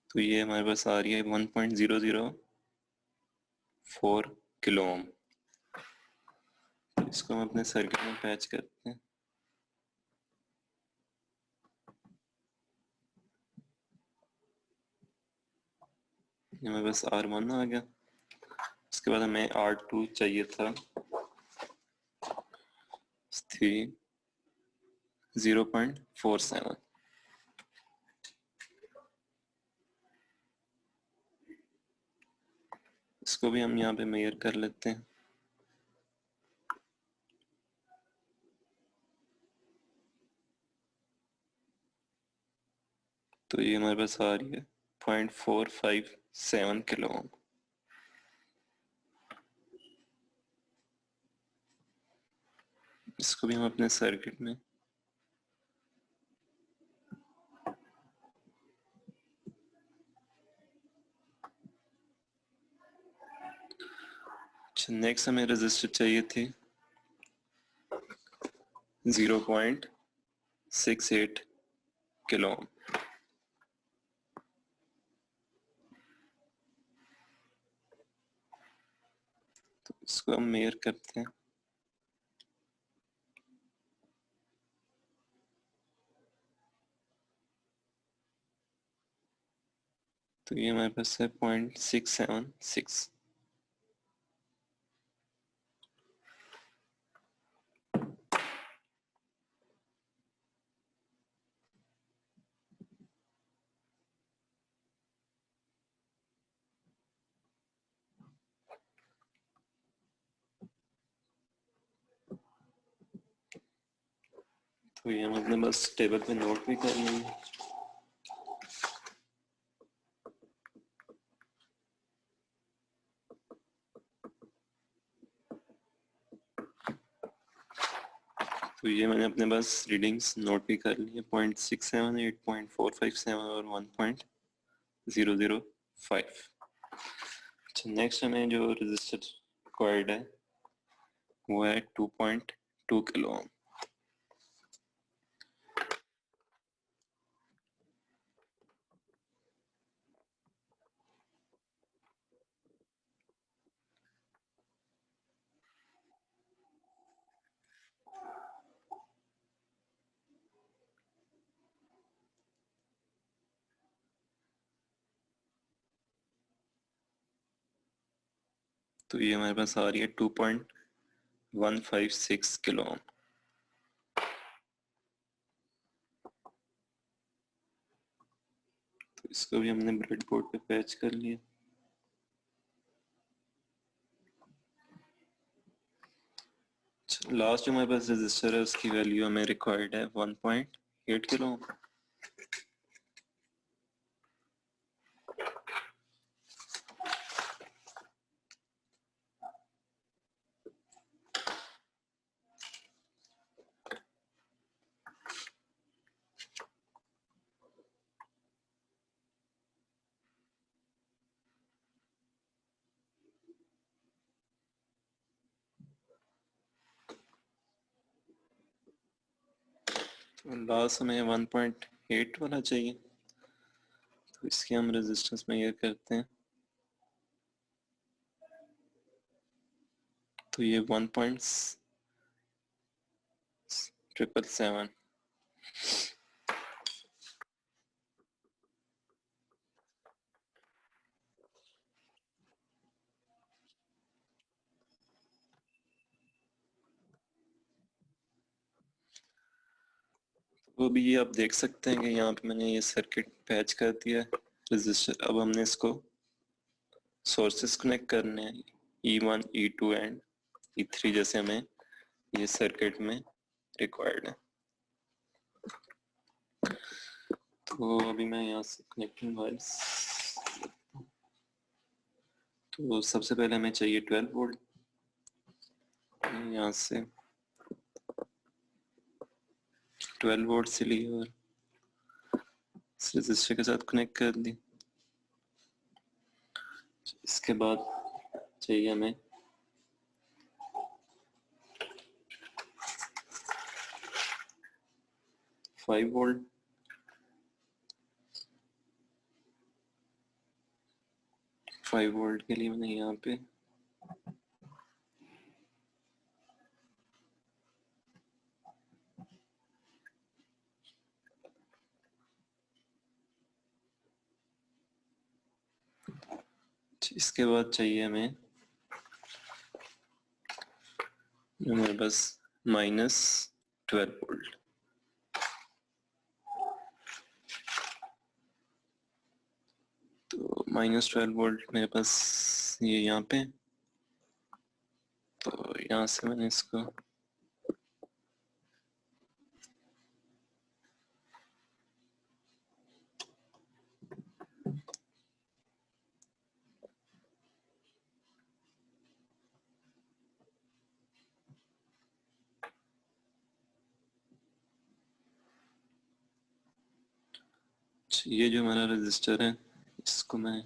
तो ये हमारे पास आ रही है 1.004 किलो ओम। इसको हम अपने सर्किट में पैच करते हैं। हमारे पास R1 आ गया। उसके बाद हमें R2 चाहिए था 0.47। इसको भी हम यहाँ पे मेजर कर लेते हैं। तो ये हमारे पास आ रही है 0.457 किलो ओम। इसको भी हम अपने सर्किट में नेक्स्ट हमें रेजिस्टर चाहिए थी 0.68 किलो ओम। तो इसको हम मेजर करते हैं। तो ये हमारे पास है 0.676। तो ये हम अपने बस टेबल पे नोट भी कर लेंगे। तो ये मैंने अपने बस रीडिंग्स नोट भी कर ली है, 0.678, 0.457 और 1.005। अच्छा, नेक्स्ट हमें जो रजिस्टर रिक्वायर्ड है वो है 2.2 किलो ओम। तो ये हमारे पास आ रही है 2.156 किलो ओम। तो इसको भी हमने ब्रेड बोर्ड पे पैच कर लिया। लास्ट जो हमारे पास रजिस्टर है उसकी वैल्यू हमें रिक्वायर्ड है 1.8 किलो ओम। तो लास्ट हमें 1.8 वाला चाहिए। तो इसकी हम रेजिस्टेंस मेजर करते हैं। तो ये 1.777। वो भी ये आप देख सकते हैं कि यहाँ पे मैंने ये सर्किट पैच कर दिया है रजिस्टर। अब हमने इसको सोर्सेस कनेक्ट करने हैं, E1, E2 एंड E3 जैसे हमें ये सर्किट में रिक्वायर्ड है। तो अभी मैं यहाँ से कनेक्टिंग वायर्स, तो सबसे पहले हमें चाहिए 12 वोल्ट। यहाँ से 12 वोल्ट से ली और इस रजिस्टर के साथ कनेक्ट कर दी। इसके बाद चाहिए हमें 5 वोल्ट। फाइव वोल्ट के लिए मैंने यहाँ पे इसके बाद चाहिए हमें हमारे पास -12 वोल्ट। तो -12 वोल्ट मेरे पास ये यहाँ पे। तो यहाँ से मैंने इसको ये जो हमारा रजिस्टर है इसको मैं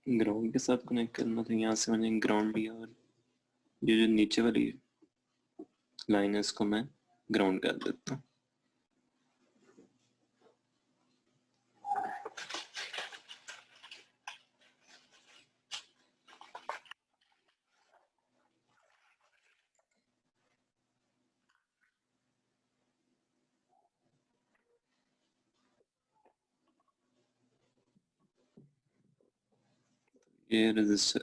ग्राउंड के साथ कनेक्ट करना था, यहाँ से मैंने ग्राउंड लिया और ये जो नीचे वाली लाइन है इसको मैं ग्राउंड कर देता हूँ। ये रजिस्टर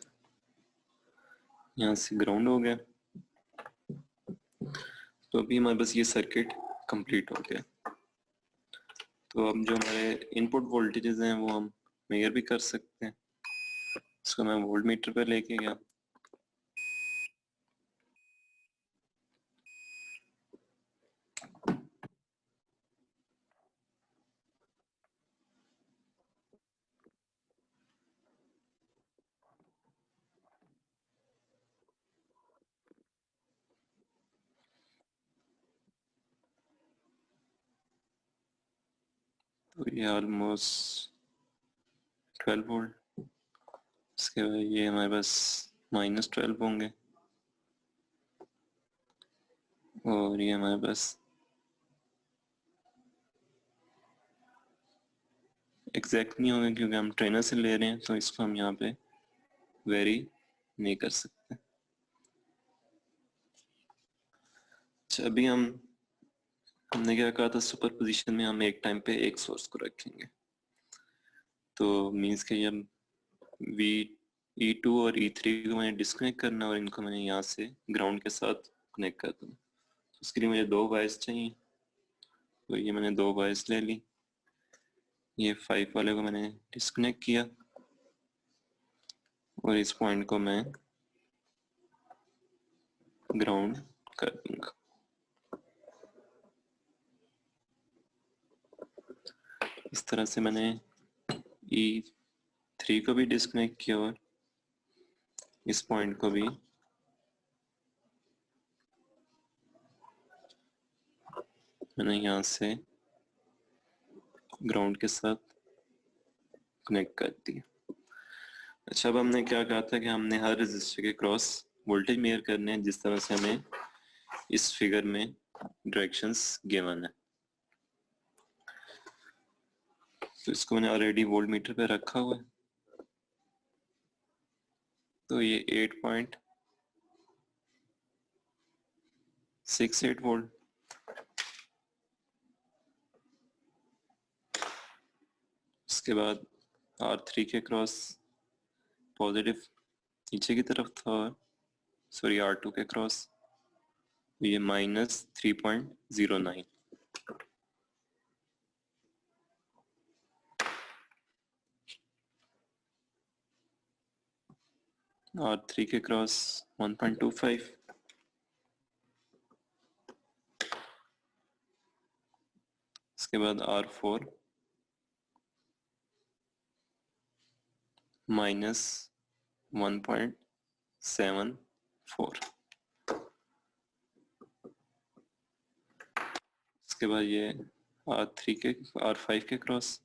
यहाँ से ग्राउंड हो गया। तो अभी हमारे पास ये सर्किट कंप्लीट हो गया। तो अब जो हमारे इनपुट वोल्टेजेस हैं वो हम मेजर भी कर सकते हैं। इसको मैं वोल्ट मीटर पे लेके गया। तो ये ऑलमोस्ट 12 वोल्ट। इसके बाद ये हमारे पास -12 होंगे और ये हमारे पास एग्जैक्ट नहीं होंगे क्योंकि हम ट्रेनर से ले रहे हैं, तो इसको हम यहाँ पे वेरी नहीं कर सकते। अच्छा, अभी हमने क्या कहा था, सुपर पोजिशन में हम एक टाइम पे एक सोर्स को रखेंगे। तो मीन्स के जब E2 और E3 को मैंने डिस्कनेक्ट करना और इनको मैंने यहाँ से ग्राउंड के साथ कनेक्ट कर दूँ। तो उसके लिए मुझे 2 वायर्स चाहिए। तो ये मैंने 2 वायर्स ले ली। ये 5 वाले को मैंने डिस्कनेक्ट किया और इस पॉइंट को मैं ग्राउंड कर दूंगा। इस तरह से मैंने E3 को भी डिस्कनेक्ट किया और इस पॉइंट को भी मैंने यहाँ से ग्राउंड के साथ कनेक्ट कर दिया। अच्छा, अब हमने क्या कहा था कि हमने हर रजिस्टर के क्रॉस वोल्टेज मेजर करने हैं जिस तरह से हमें इस फिगर में डायरेक्शंस गिवन है। तो इसको मैंने ऑलरेडी वोल्ट मीटर पे रखा हुआ है। तो ये 8.68 वोल्ट। उसके बाद R3 के क्रॉस पॉजिटिव नीचे की तरफ था और सॉरी R2 के क्रॉस ये -3.09। R3 के क्रॉस 1.25। उसके बाद R4 -1.74। उसके बाद ये R5 के क्रॉस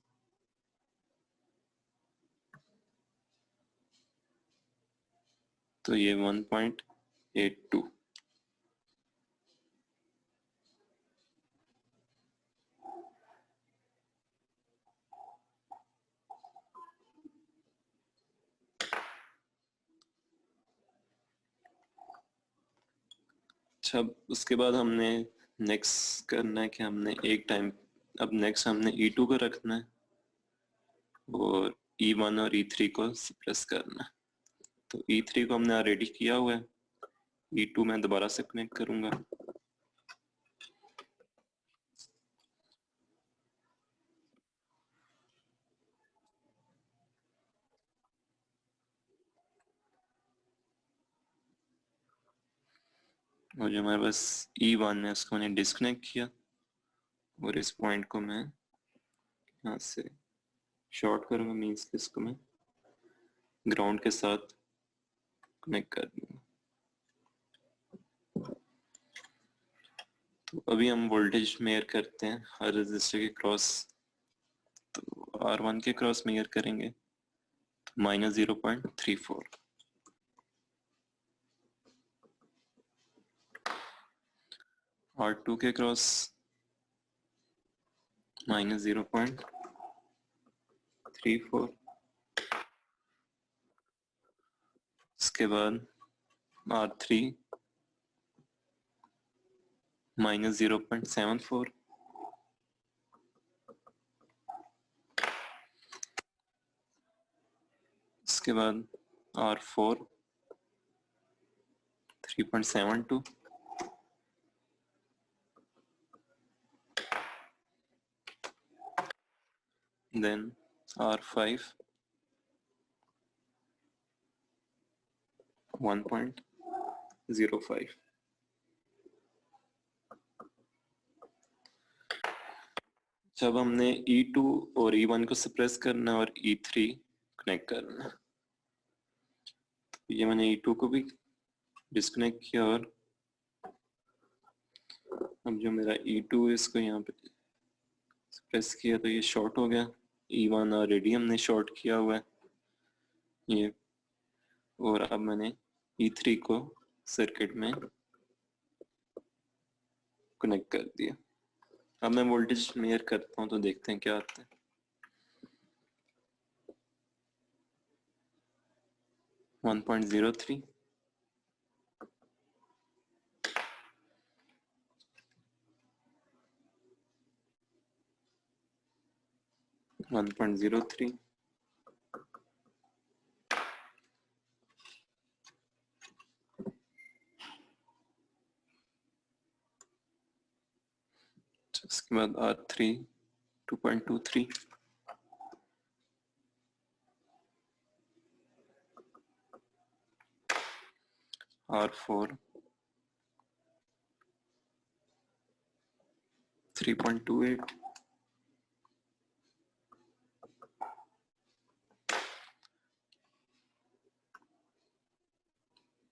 तो ये 1.82। अच्छा, उसके बाद हमने नेक्स्ट करना है कि हमने एक टाइम अब नेक्स्ट हमने E2 को रखना है और E1 और E3 को सप्रेस करना है। तो E3 को हमने ऑलरेडी किया हुआ है। E2 मैं दोबारा से कनेक्ट करूंगा। और जो हमारे पास E1 है उसको मैंने डिस्कनेक्ट किया और इस पॉइंट को मैं यहाँ से शॉर्ट करूंगा, मीन्स कि इसको मैं ग्राउंड के साथ कनेक्ट कर दूंगा। तो अभी हम वोल्टेज मेजर करते हैं हर रजिस्टर के क्रॉस। तो R1 के क्रॉस मेजर करेंगे। -0.34, R2 के क्रॉस -0.34, उसके बाद R3 -0.74, उसके बाद R4 3.72, then R5 1.05। जब हमने E2 और E1 को सप्रेस करना है और E3 कनेक्ट करना है, ये मैंने E2 को भी डिस्कनेक्ट किया और अब जो मेरा E2 है इसको यहाँ पे प्रेस किया तो ये शॉर्ट हो गया। E1 ऑलरेडी हमने शॉर्ट किया हुआ है ये, और अब मैंने E3 को सर्किट में कनेक्ट कर दिया। अब मैं वोल्टेज मेजर करता हूँ तो देखते हैं क्या आता है। 1.03, 1.03, 3 उसके बाद R3 2.23, R4 3.28,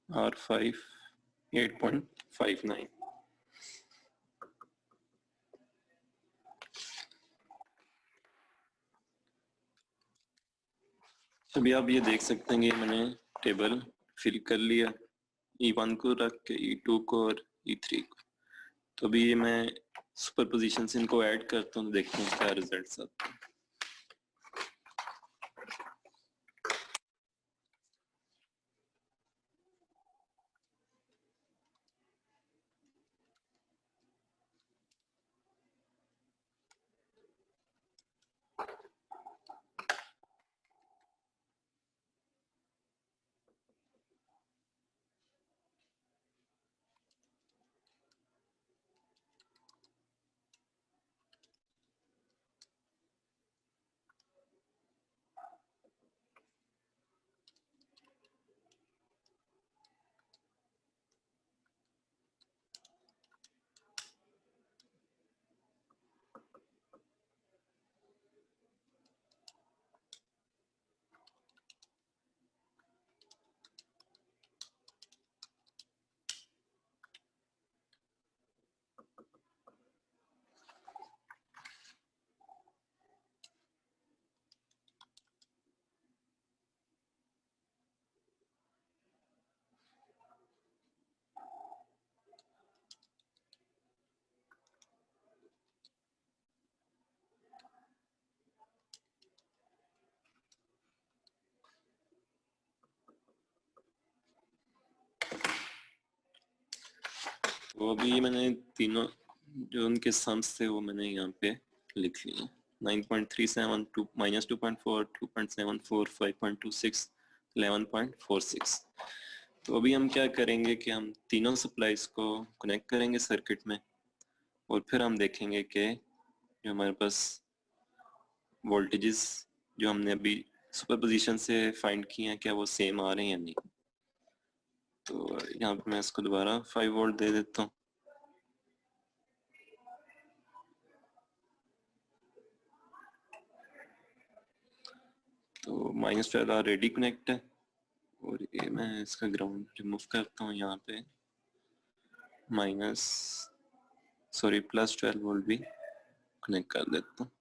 R5 8.59। अभी आप ये देख सकते हैं कि मैंने टेबल फिल कर लिया, E1 को रख के E2 को और E3 को। तो अभी ये मैं सुपर पोजिशन से इनको ऐड करता हूँ, देखते हैं क्या रिजल्ट्स आते हैं। तो अभी मैंने तीनों जो उनके सम्स थे वो मैंने यहाँ पे लिख लिए। 9.37, -2.4, 2.74, 5.26, 11.46। तो अभी हम क्या करेंगे कि हम तीनों सप्लाईज को कनेक्ट करेंगे सर्किट में और फिर हम देखेंगे कि जो हमारे पास वोल्टेजेस जो हमने अभी सुपरपोजिशन से फाइंड किए हैं क्या वो सेम आ रहे हैं या नहीं। तो यहाँ पे मैं इसको दोबारा 5 वोल्ट दे देता हूँ। तो -12 ऑलरेडी कनेक्ट है और ये मैं इसका ग्राउंड रिमूव करता हूँ, यहाँ पे +12 वोल्ट भी कनेक्ट कर देता हूँ।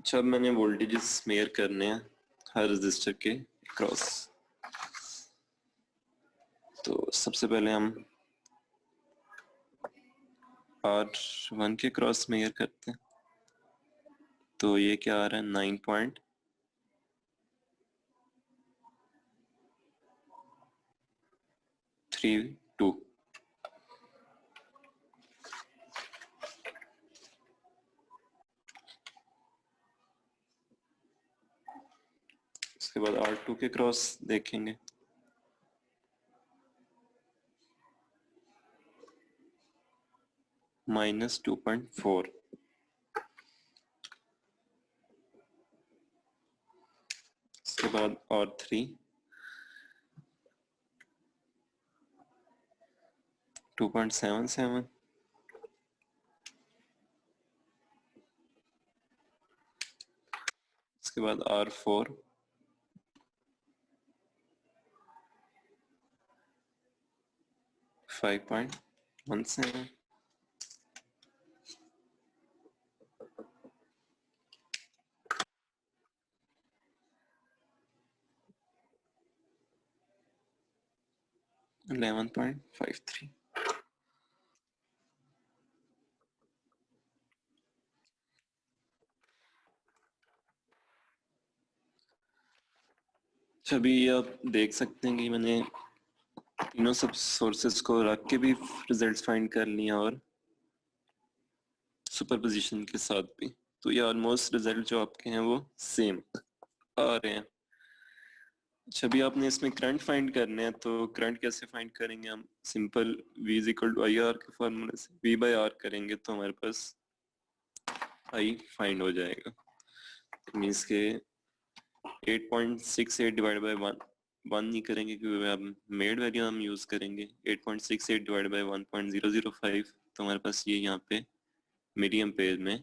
अच्छा, अब मैंने वोल्टेजेस मेयर करने हैं हर रजिस्टर के क्रॉस। तो सबसे पहले हम R1 के क्रॉस मेयर करते हैं। तो ये क्या आ रहा है, 9.32। उसके बाद R2 के क्रॉस देखेंगे। -2.4। उसके बाद R3 2.77। उसके बाद R4 5.17। 11.53। अभी आप देख सकते हैं कि मैंने तीनों सब सोर्सेज को रख के भी रिजल्ट्स फाइंड कर लिया और सुपरपोजिशन के साथ भी। तो ये ऑलमोस्ट रिजल्ट जो आपके हैं वो सेम आ रहे हैं। अच्छा, अभी आपने इसमें करंट फाइंड करने हैं। तो करंट कैसे फाइंड करेंगे हम? Simple V is equal to IR के फॉर्मूले से V बाई R करेंगे तो हमारे पास I फाइंड हो जाएगा। मीन्स के 8.68 डिवाइड बाई 1 नहीं करेंगे क्योंकि हम मेड वैल्यू हम यूज करेंगे। 8.68 डिवाइड बाई 1.005 तो हमारे पास ये यहाँ पे मिली एम्पेयर में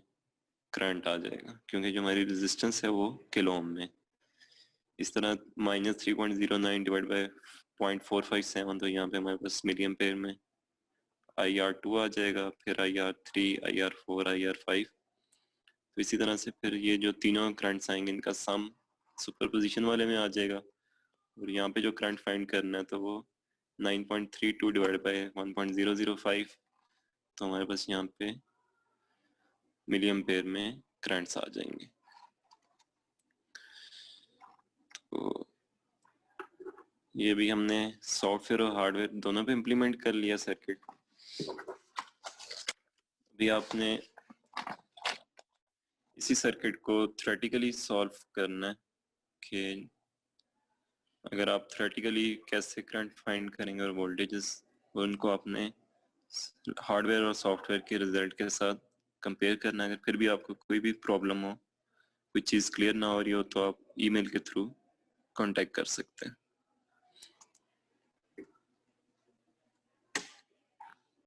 करंट आ जाएगा, क्योंकि जो हमारी रेजिस्टेंस है वो किलो ओम में। इस तरह -3.09 डिवाइड बाई 0.457 तो यहाँ पे हमारे पास मिली एम्पेयर में IR2 आ जाएगा, फिर IR3, IR4, IR5। तो इसी तरह से फिर ये जो तीनों करंट्स आएंगे इनका सम सुपरपोजिशन वाले में आ जाएगा। और यहाँ पे जो करंट फाइंड करना है तो वो 9.32 डिवाइड बाई 1.005 तो हमारे पास यहाँ पे मिली एम्पेयर में करंट्स आ जाएंगे। तो ये भी हमने सॉफ्टवेयर और हार्डवेयर दोनों पे इम्प्लीमेंट कर लिया सर्किट। अभी आपने इसी सर्किट को थ्योरेटिकली सॉल्व करना है कि अगर आप थ्योरेटिकली कैसे करंट फाइंड करेंगे और वोल्टेजेस, उनको आपने हार्डवेयर और सॉफ्टवेयर के रिजल्ट के साथ कंपेयर करना है। अगर फिर भी आपको कोई भी प्रॉब्लम हो, कोई चीज़ क्लियर ना हो रही हो, तो आप ईमेल के थ्रू कांटेक्ट कर सकते हैं।